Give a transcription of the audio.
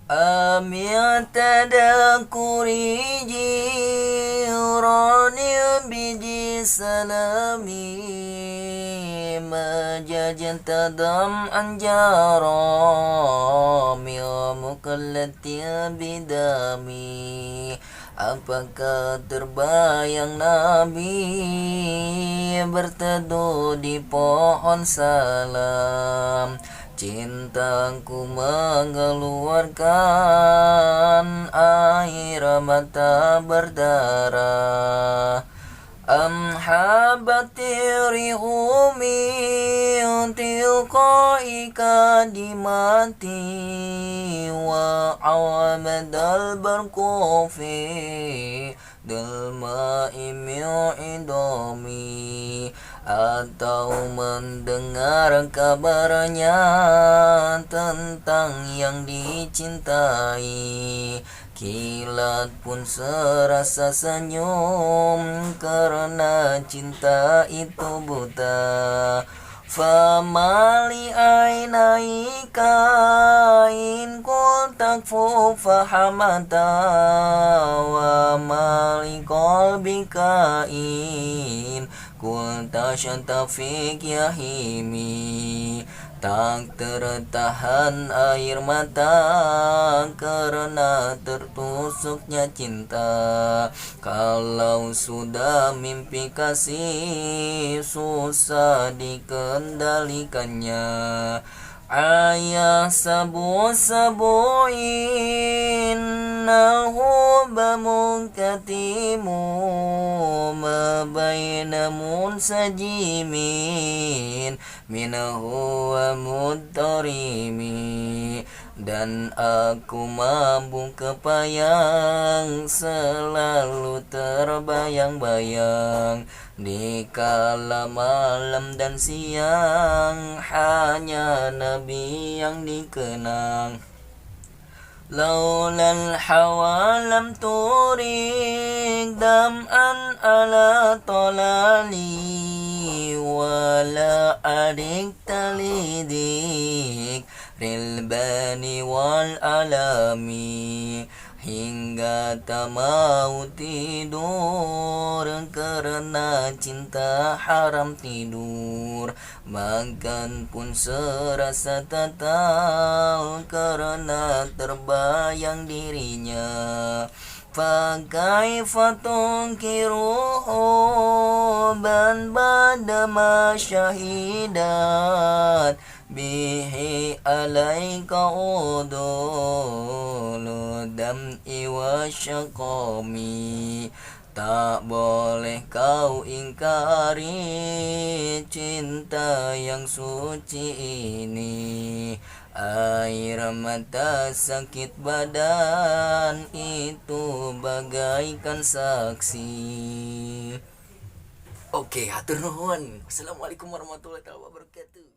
Amil tadakuri jirani biji salami majajan tadam anjara mil mukallati bidami. Apakah terbayang Nabi berteduh di pohon salam? Cintaku mengeluarkan air mata berdarah. Am habati rihu min tilqaika dimati wa awamadal barqufi dalma idami. Atau mendengar kabarnya tentang yang dicintai, kilat pun serasa senyum karena cinta itu buta. Famali ainaika in takfu fahamata wa mali qalbika in kunta syantafik yahimi. Tak tertahan air mata karena tertusuknya cinta. Kalau sudah mimpi kasih susah dikendalikannya. Ayah sabu innahu bamukatimu mabaina munsajimin minahu wa mudtarimi. Dan aku mampu kepayang selalu terbayang-bayang di kala malam dan siang, hanya Nabi yang dikenang. Laulal hawa lam turik dam'an ala tolali wala adik talidik rilbani wal alami. Hingga tak mau tidur karena cinta haram tidur. Makan pun serasa tatal karena terbayang dirinya. Fakaifa tunkiruhu ban badama syahidat bihi alaika udulu dam'i wa syaqami. Tak boleh kau ingkari cinta yang suci ini. Air mata sakit badan itu bagaikan saksi. Oke, hatur nuhun. Assalamualaikum warahmatullahi wabarakatuh.